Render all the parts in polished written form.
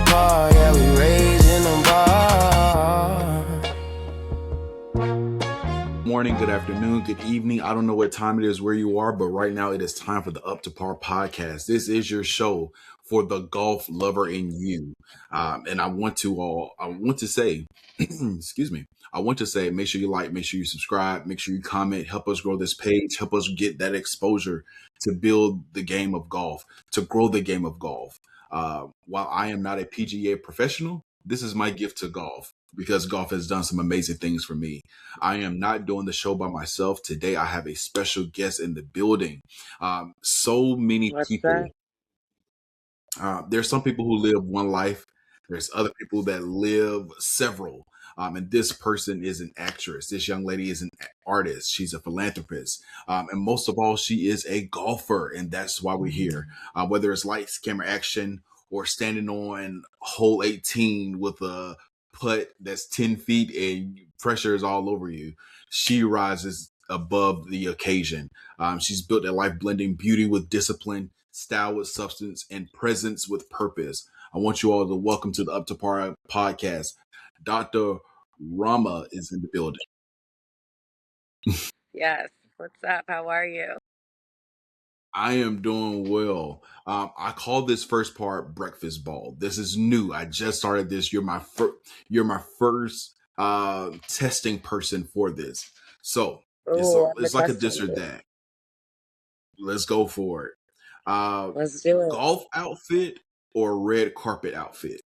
par, yeah, we raising the bar. Morning, good afternoon, good evening. I don't know what time it is where you are, but right now it is time for the Up to Par podcast. This is your show for the golf lover in you. And I want to say, excuse me, I want to say, make sure you like, make sure you subscribe, make sure you comment, help us grow this page, help us get that exposure to build the game of golf, to grow the game of golf. While I am not a PGA professional, this is my gift to golf because golf has done some amazing things for me. I am not doing the show by myself. Today, I have a special guest in the building. So many What's people. that? There's some people who live one life. There's other people that live several. And this person is an actress. This young lady is an artist. She's a philanthropist. And most of all, she is a golfer. And that's why we're here. Whether it's lights, camera, action, or standing on hole 18 with a putt that's 10 feet and pressure is all over you, she rises above the occasion. She's built a life blending beauty with discipline, style with substance, and presence with purpose. I want you all to welcome to the Up to Par podcast. Dr. Rama is in the building. Yes. What's up? How are you? I am doing well. I call this first part breakfast ball. This is new. I just started this. You're my first testing person for this. So Oh, I'm the it's like a this or tester. that. Let's go for it. Let's do it. Golf outfit or red carpet outfit?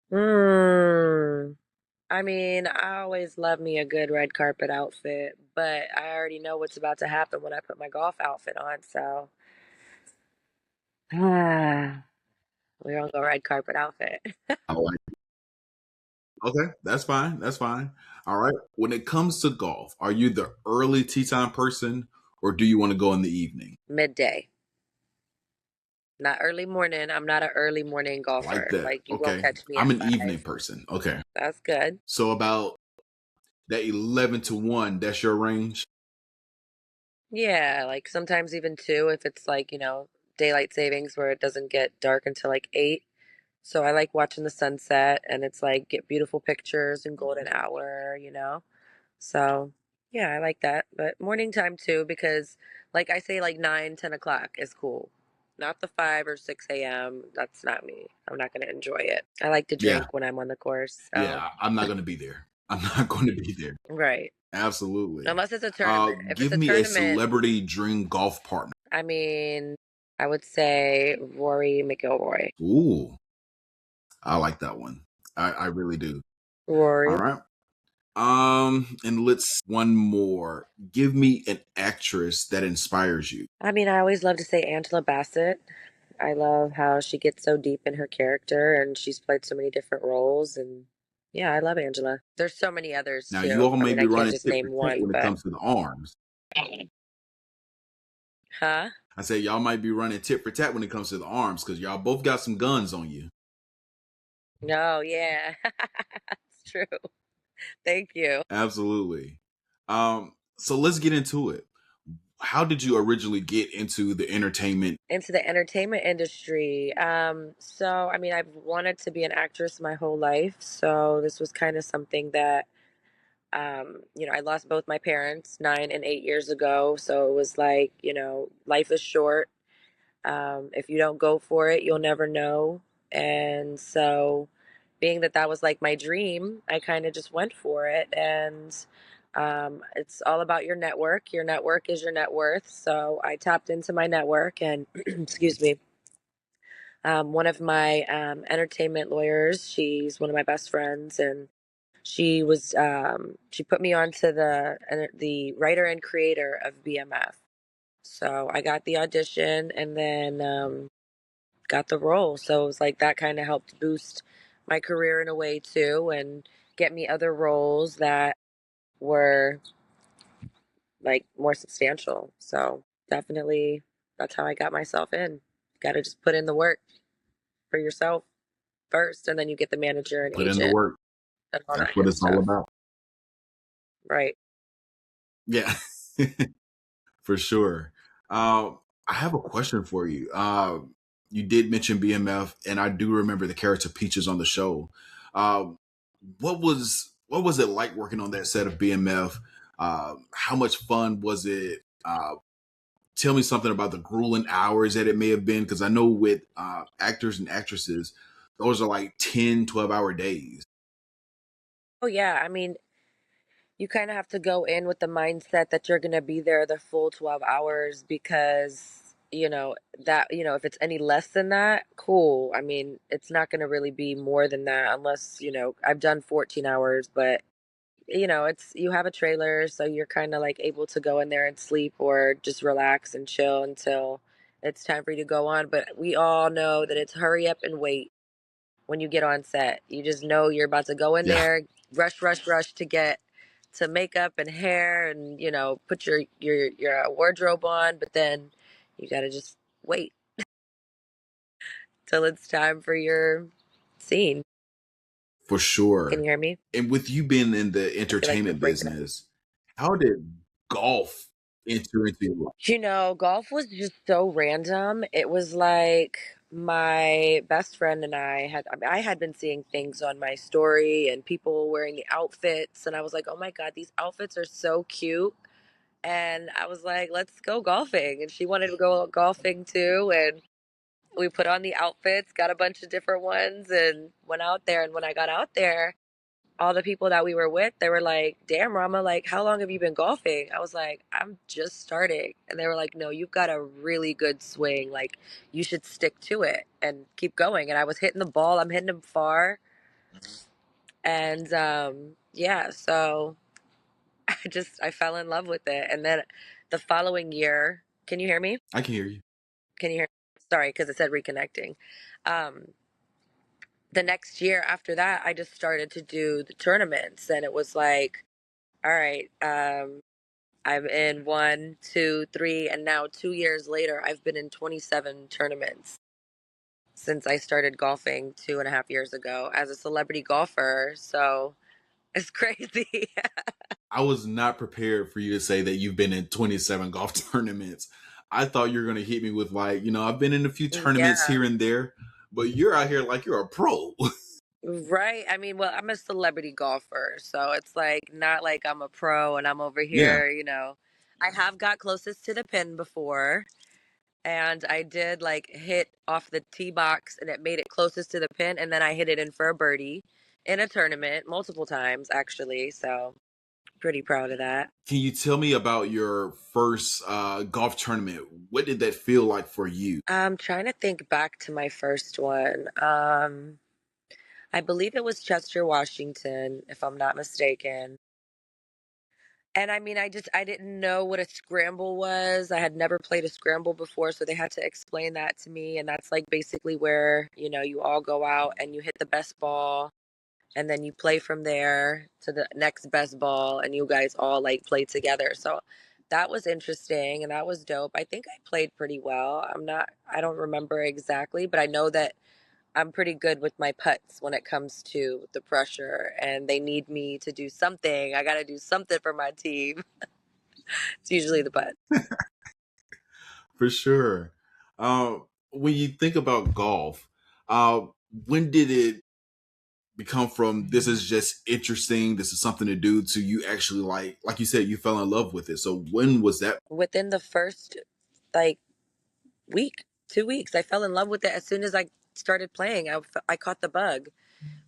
I mean, I always love me a good red carpet outfit, but I already know what's about to happen when I put my golf outfit on, so we're gonna go red carpet outfit. I like it. Okay, that's fine. That's fine. All right. When it comes to golf, are you the early tee time person or do you want to go in the evening? Midday. Not early morning. I'm not an early morning I like golfer. that. Like, you won't Okay. catch me I'm at an evening 5. person. Okay. That's good. So about that 11 to 1, that's your range? Yeah, like sometimes even 2 if it's like, daylight savings where it doesn't get dark until like 8. So I like watching the sunset and it's like get beautiful pictures and golden hour. So yeah, I like that. But morning time too, because like I say, like 9, 10 o'clock is cool. Not the 5 or 6 a.m. That's not me. I'm not going to enjoy it. I like to Yeah. drink when I'm on the course. So Yeah. I'm not going to be there. I'm not going to be there. right. Absolutely. Unless it's a tournament. If it's Give a me a tournament, celebrity dream golf partner. I mean, I would say Rory McIlroy. Ooh, I like that one. I really do. Rory. All right. And let's one more. Give me an actress that inspires you. I mean, I always love to say Angela Bassett. I love how she gets so deep in her character and she's played so many different roles. And yeah, I love Angela. There's so many others Now, you too. all I may mean, be I can't running just tit name for tat one, when it but comes to the arms. huh? I say y'all might be running tit for tat when it comes to the arms because y'all both got some guns on you. No, yeah. It's true. Thank you. Absolutely. So let's get into it. How did you originally get into the entertainment? Into the entertainment industry. So I mean, I've wanted to be an actress my whole life. So this was kind of something that I lost both my parents 9 and 8 years ago. So it was like, life is short. If you don't go for it, you'll never know. And so, being that that was like my dream, I kind of just went for it. And it's all about your network. Your network is your net worth. So I tapped into my network and, excuse me, one of my entertainment lawyers, she's one of my best friends, and she put me onto the writer and creator of BMF. So I got the audition and then got the role. So it was like that kind of helped boost my career in a way too, and get me other roles that were like more substantial. So definitely that's how I got myself in. Got to just put in the work for yourself first, and then you get the manager and Put in the agent work. and all That's that what good it's all stuff. about. Right. Yeah, for sure. I have a question for you. you did mention BMF, and I do remember the character Peaches on the show. Uh, what was it like working on that set of BMF? How much fun was it? Tell me something about the grueling hours that it may have been, because I know with actors and actresses, those are like 10, 12 hour days. Oh yeah, I mean, you kind of have to go in with the mindset that you're going to be there the full 12 hours because, if it's any less than that, cool. I mean, it's not going to really be more than that unless, I've done 14 hours, but it's you have a trailer, so you're kind of like able to go in there and sleep or just relax and chill until it's time for you to go on. But we all know that it's hurry up and wait when you get on set. You just know you're about to go in Yeah, there, rush, rush, rush to get to makeup and hair and put your wardrobe on, but then you got to just wait till it's time for your scene. for Can sure. you hear me? And with you being in the I feel like you're entertainment breaking up. business, how did golf enter into your life? Golf was just so random. It was like my best friend and I had been seeing things on my story and people wearing the outfits, and I was like, "Oh my God, these outfits are so cute." And I was like, "Let's go golfing." And she wanted to go golfing too, and we put on the outfits, got a bunch of different ones and went out there. And when I got out there, all the people that we were with, they were like, "Damn, Rama, like, how long have you been golfing?" I was like, "I'm just starting." And they were like, "No, you've got a really good swing. Like, you should stick to it and keep going." And I was hitting the ball, I'm hitting them far. And yeah, so I fell in love with it. And then the following year, can you hear me? I can hear you. Can you hear? Sorry, because it said reconnecting. Um, the next year after that, I just started to do the tournaments, and it was like, all right, I'm in one, two, three, and now 2 years later, I've been in 27 tournaments since I started golfing 2.5 years ago as a celebrity golfer. So it's crazy. I was not prepared for you to say that you've been in 27 golf tournaments. I thought you were going to hit me with, like, I've been in a few tournaments Yeah, here and there, but you're out here like you're a pro. right. I mean, well, I'm a celebrity golfer, so it's like not like I'm a pro and I'm over Yeah. here, I have got closest to the pin before, and I did like hit off the tee box and it made it closest to the pin, and then I hit it in for a birdie in a tournament multiple times actually. So pretty proud of that. Can you tell me about your first golf tournament? What did that feel like for you? I'm trying to think back to my first one. I believe it was Chester, Washington, if I'm not mistaken. And I mean, I didn't know what a scramble was. I had never played a scramble before, so they had to explain that to me. And that's like basically where, you all go out and you hit the best ball, and then you play from there to the next best ball, and you guys all like play together. So that was interesting and that was dope. I think I played pretty well. I don't remember exactly, but I know that I'm pretty good with my putts when it comes to the pressure, and they need me to do something. I got to do something for my team. It's usually the putt. For sure. When you think about golf, uh, when did it become from this is just interesting, this is something to do, to you actually, like you said, you fell in love with it? So when was that? Within the first like week, 2 weeks, I fell in love with it as soon as I started playing. I caught the bug.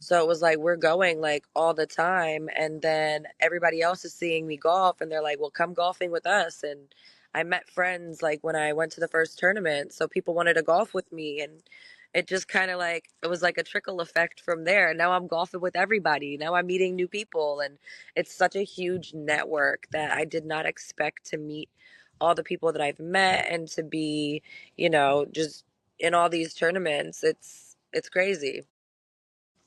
So it was like we're going like all the time, and then everybody else is seeing me golf and they're like, "Well, come golfing with us." And I met friends like when I went to the first tournament, so people wanted to golf with me, and it just kind of like it was like a trickle effect from there. And now I'm golfing with everybody. Now I'm meeting new people, and it's such a huge network that I did not expect to meet all the people that I've met and to be, just in all these tournaments. It's crazy.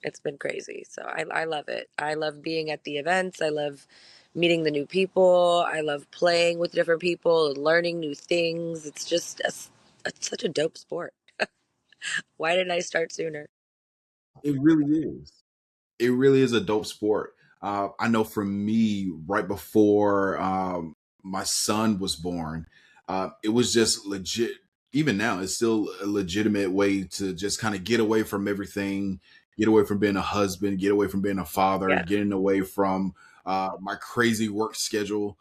It's been crazy. So I love it. I love being at the events. I love meeting the new people. I love playing with different people and learning new things. It's such a dope sport. Why didn't I start sooner? It really is. It really is a dope sport. I know for me, right before my son was born, it was just legit. even now, it's still a legitimate way to just kind of get away from everything, get away from being a husband, get away from being a father, Yeah. getting away from my crazy work schedule.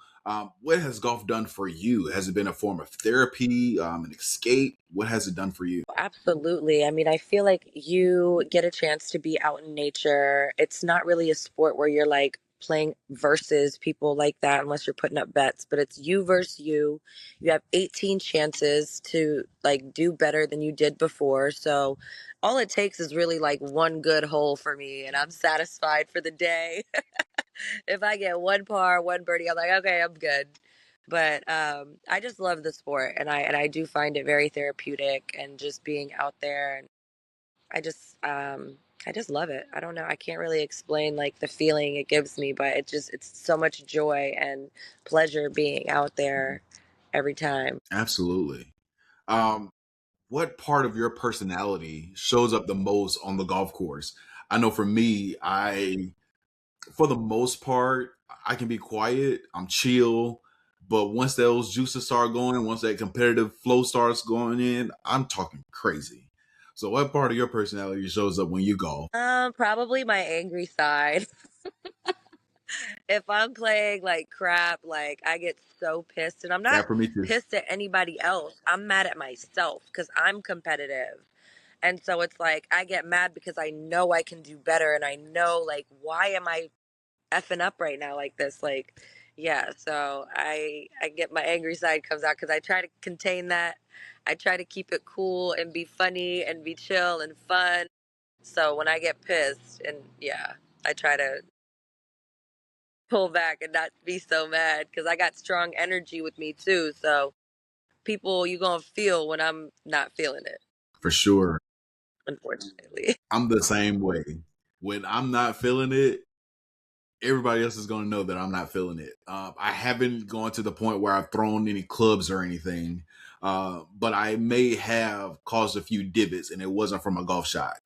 What has golf done for you? Has it been a form of therapy, an escape? What has it done for you? Absolutely. I mean, I feel like you get a chance to be out in nature. It's not really a sport where you're like playing versus people like that unless you're putting up bets, but it's you versus you. You have 18 chances to like do better than you did before. So all it takes is really like one good hole for me and I'm satisfied for the day. If I get one par, one birdie, I'm like, okay, I'm good. But I just love the sport, and I do find it very therapeutic, and just being out there, and I just I just love it. I don't know. I can't really explain like the feeling it gives me, but it's so much joy and pleasure being out Mhm. there every time. Absolutely. Um, what part of your personality shows up the most on the golf course? I know for me, for the most part, I can be quiet. I'm chill. But once those juices start going, once that competitive flow starts going in, I'm talking crazy. So, what part of your personality shows up when you golf? Probably my angry side. If I'm playing like crap, like I get so pissed, and I'm not That for me too, pissed at anybody else. I'm mad at myself because I'm competitive. And so it's like I get mad because I know I can do better and I know like why am I effing up right now like this? Like yeah, so I get my angry side comes out cuz I try to contain that. I try to keep it cool and be funny and be chill and fun. So when I get pissed and yeah, I try to pull back and not be so mad cuz I got strong energy with me too. So people you going to feel when I'm not feeling it, for sure. unfortunately. I'm the same way. When I'm not feeling it, everybody else is going to know that I'm not feeling it. I haven't gone to the point where I've thrown any clubs or anything, but I may have caused a few divots, and it wasn't from a golf shot.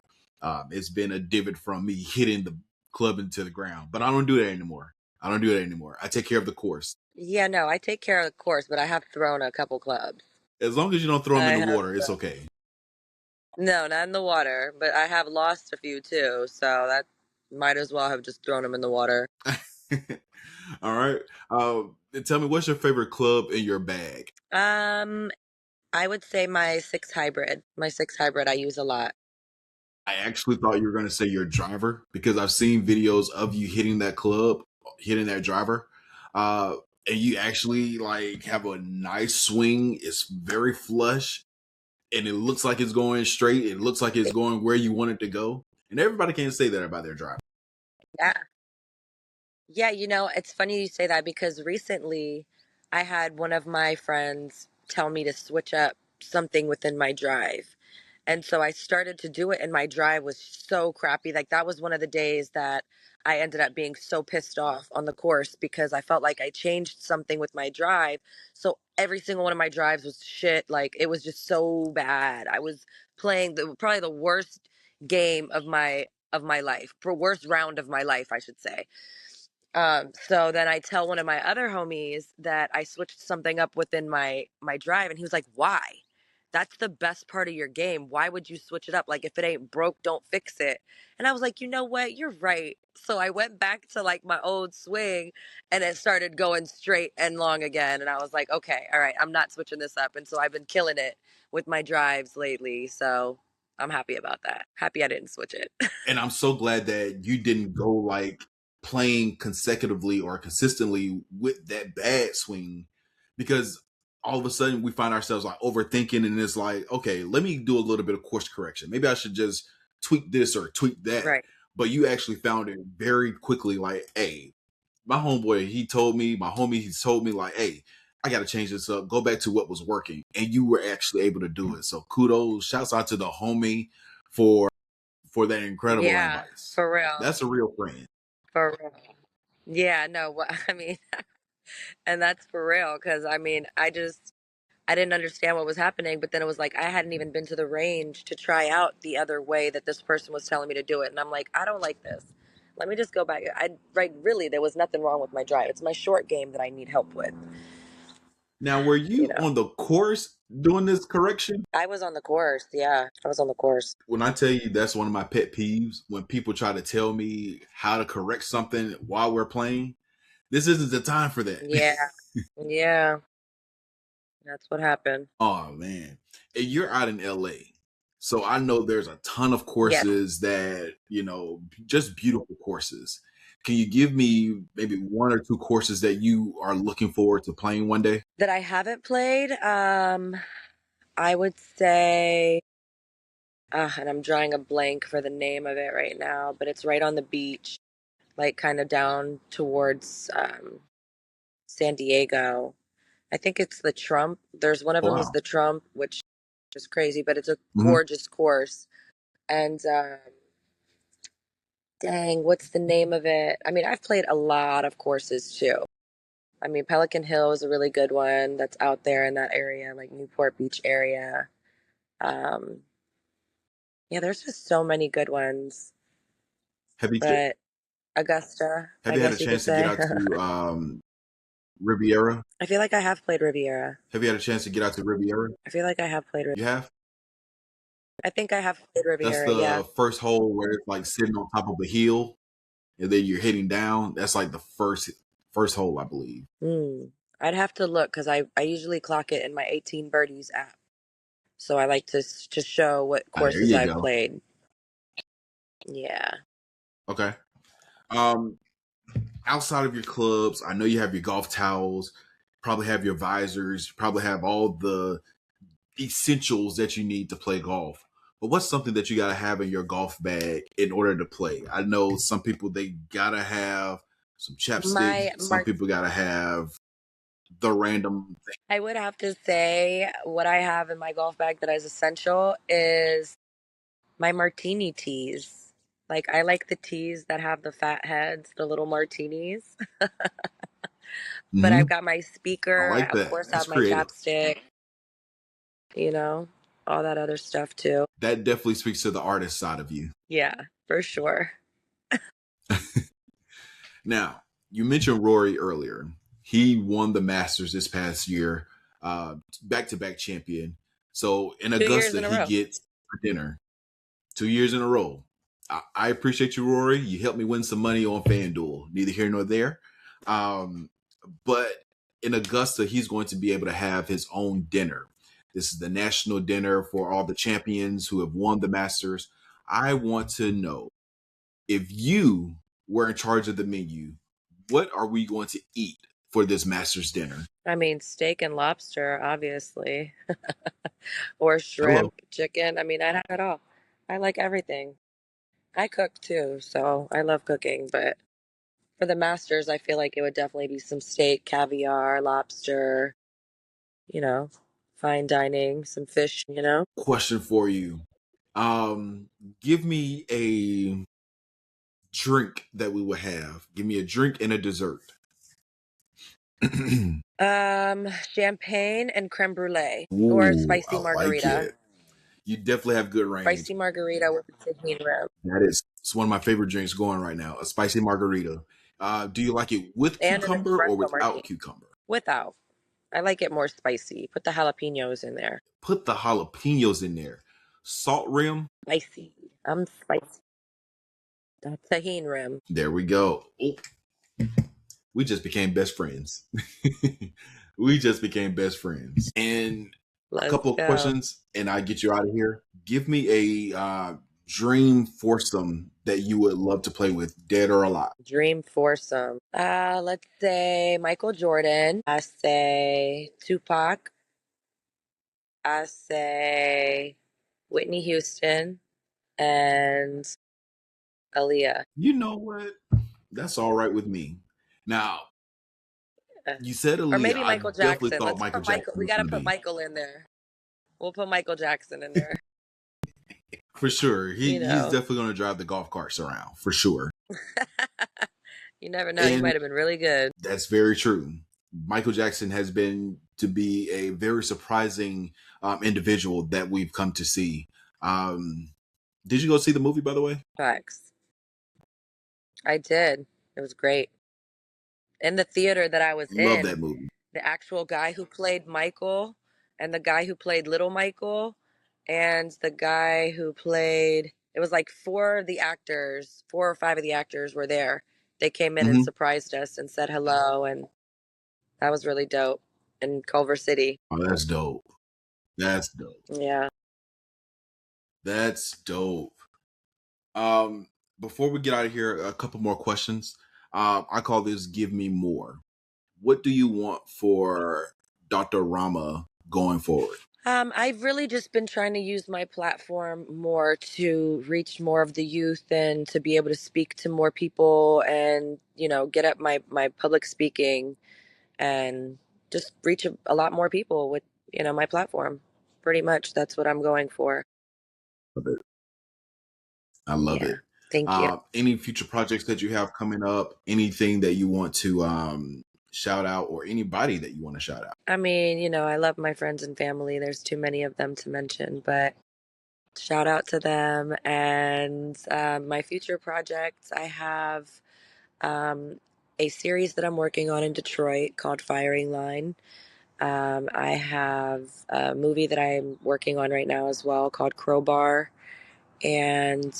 It's been a divot from me hitting the club into the ground, but I don't do that anymore. I don't do that anymore. I take care of the course. Yeah, no, I take care of the course, but I have thrown a couple clubs. As long as you don't throw them I in the have water, it's okay. no, not in the water, but I have lost a few too, so that might as well have just thrown them in the water. All right. Tell me, what's your favorite club in your bag? Um, I would say my six hybrid. My six hybrid I use a lot. I actually thought you were going to say your driver because I've seen videos of you hitting that club, hitting that driver, uh, and you actually like have a nice swing. It's very flush, and it looks like it's going straight. It looks like it's going where you want it to go. And everybody can't say that about their driver. Yeah. Yeah, it's funny you say that because recently I had one of my friends tell me to switch up something within my drive. And so I started to do it, and my drive was so crappy. Like, that was one of the days that I ended up being so pissed off on the course because I felt like I changed something with my drive. So every single one of my drives was shit. Like, it was just so bad. I was playing probably the worst game of my life, for worst round of my life, I should say. So then I tell one of my other homies that I switched something up within my drive, and he was like, "Why? That's the best part of your game. Why would you switch it up? Like if it ain't broke, don't fix it." And I was like, "You know what? You're right." So I went back to like my old swing, and it started going straight and long again. And I was like, "Okay, all right, I'm not switching this up." And so I've been killing it with my drives lately. So I'm happy about that. Happy I didn't switch it. And I'm so glad that you didn't go like playing consecutively or consistently with that bad swing because all of a sudden we find ourselves like overthinking and it's like, okay, let me do a little bit of course correction. Maybe I should just tweak this or tweak that. Right. But you actually found it very quickly like, hey, my homeboy, he told me, my homie, he told me like, hey, I got to change this up, go back to what was working. And you were actually able to do it. So kudos, shouts out to the homie for that incredible Yeah, advice. for real. That's a real friend. For real. Yeah, no, I mean, and that's for real because I mean, I didn't understand what was happening, but then it was like I hadn't even been to the range to try out the other way that this person was telling me to do it, and I'm like, I don't like this. Let me just go back. I Right, really, there was nothing wrong with my drive. It's my short game that I need help with. Now, were you you know. on the course doing this correction? I was on the course. Yeah, I was on the course. When I tell you that's one of my pet peeves, when people try to tell me how to correct something while we're playing, this isn't the time for that. Yeah, yeah, that's what happened. Oh man. And you're out in LA. So I know there's a ton of Yes, courses that, just beautiful courses. Can you give me maybe one or two courses that you are looking forward to playing one day? that I haven't played. I would say, and I'm drawing a blank for the name of it right now, but it's right on the beach, like kind of down towards San Diego. I think it's the Trump. There's one of Oh, them is wow. the Trump, which is crazy, but it's a Hmm. gorgeous course. And dang, what's the name of it? I mean, I've played a lot of courses too. I mean, Pelican Hill is a really good one that's out there in that area, like Newport Beach area. Um, yeah, there's just so many good ones. Have you But Augusta, have I you had a guess you could chance to get say. out to Riviera? I feel like I have played Riviera. Have you had a chance to get out to Riviera? I feel like I have played. You have? I think I have played That's Riviera. Yeah. the first hole where it's like sitting on top of a hill and then you're hitting down. That's like the first hole, I believe. Hmm. I'd have to look because I usually clock it in my 18 birdies app. So I like to show what Ah, there courses you I've go. played. Yeah. Okay. Um, Outside of your clubs, I know you have your golf towels, probably have your visors, probably have all the essentials that you need to play golf. But what's something that you gotta have in your golf bag in order to play? I know some people they gotta have some chapstick. My Some Mart people gotta have the random thing. I would have to say what I have in my golf bag that is essential is my martini teas. Like I like the teas that have the fat heads, the little martinis. But I've Hmm. got my I speaker. I like of that. course That's have my creative. chapstick, you know, all that other stuff too. That definitely speaks to the artist side of you. Yeah, for sure. Now, you mentioned Rory earlier. He won the Masters this past year, back to back champion. So in 2 years Augusta, in a he row. gets a dinner 2 years in a row. I appreciate you, Rory. You helped me win some money on FanDuel. Neither here nor there. Um, but in Augusta, he's going to be able to have his own dinner. This is the national dinner for all the champions who have won the Masters. I want to know if you were in charge of the menu, what are we going to eat for this Masters dinner? I mean, steak and lobster, obviously, or Hello. shrimp, chicken. I mean, I'd have it all. I like everything. I cook too, so I love cooking. But for the Masters, I feel like it would definitely be some steak, caviar, lobster, you know, fine dining, some fish. Question for you. Um, Give me a drink that we would have. Give me a drink and a dessert. Champagne and creme brulee or Ooh, spicy I like margarita. it. You definitely have good range. Spicy margarita with a tahini rim That is it's one of my favorite drinks going right now. A spicy margarita. Do you like it with and an cucumber or espresso without martini cucumber? without. I like it more spicy. Put the jalapenos in there. Put the jalapenos in there. Salt rim. Spicy. I'm spicy. The tahini rim. There we go. Ooh, we just became best friends. We just became best friends. And a Let's couple of go. questions, and I get you out of here. Give me a dream foursome that you would love to play with, dead or alive. Dream foursome. Let's say Michael Jordan. I say Tupac. I say Whitney Houston and Aaliyah. You know what? That's all right with me. Now, Uh, you said Or Aaliyah. maybe I Michael definitely Jackson. thought Let's Michael put Michael. Jackson We was got to going to put be. Michael in there. We'll put Michael Jackson in there. For sure. You He's know, definitely going to drive the golf carts around, for sure. you never know. He And might have been really good. that's very true. Michael Jackson has been to be a very surprising individual that we've come to see. Um, did you go see the movie, by the way? Facts. I did. It was great. In the theater that I was Love in, that movie. the actual guy who played Michael and the guy who played Little Michael and the guy who played, it was like four of the actors, 4 or 5 of the actors were there. They came in and Hmm. surprised us and said hello, and that was really dope in Culver City. Oh, that's dope. That's dope. Yeah. That's dope. Um, Before we get out of here, a couple more questions. I call this "Give Me More." What do you want for Dr. Rama going forward? I've really just been trying to use my platform more to reach more of the youth and to be able to speak to more people and, get up my public speaking and just reach a lot more people with, my platform. Pretty much that's what I'm going for. Love it. I love Yeah. it. Thank you. Any future projects that you have coming up? Anything that you want to shout out, or anybody that you want to shout out? I mean, I love my friends and family. There's too many of them to mention, but shout out to them. And my future projects, I have um, a series that I'm working on in Detroit called Firing Line. I have a movie that I'm working on right now as well called Crowbar. And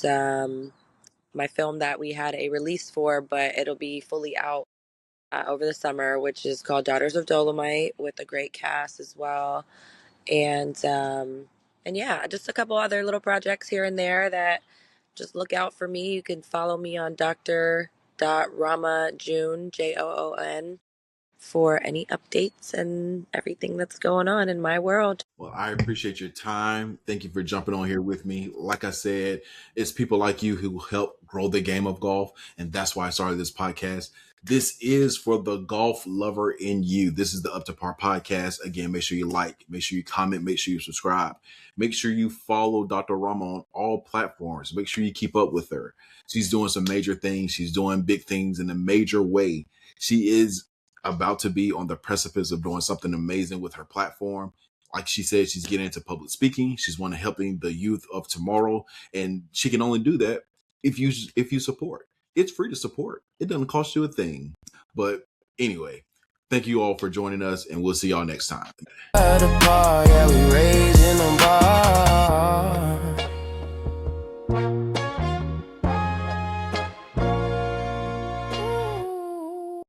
my film that we had a release for, but it'll be fully out over the summer, which is called Daughters of Dolomite with a great cast as well. And yeah, just a couple other little projects here and there that just look out for me. You can follow me on Dr. Rama June Joon for any updates and everything that's going on in my world. Well, I appreciate your time. Thank you for jumping on here with me. Like I said, it's people like you who help grow the game of golf. And that's why I started this podcast. This is for the golf lover in you. This is the Up to Par podcast. Again, make sure you like, make sure you comment, make sure you subscribe. Make sure you follow Dr. Rama on all platforms. Make sure you keep up with her. She's doing some major things. She's doing big things in a major way. She is about to be on the precipice of doing something amazing with her platform. Like she said, she's getting into public speaking. She's one of helping the youth of tomorrow, and she can only do that if you support. It's free to support. It doesn't cost you a thing. But anyway, thank you all for joining us, and we'll see y'all next time. At the bar, yeah, we raising them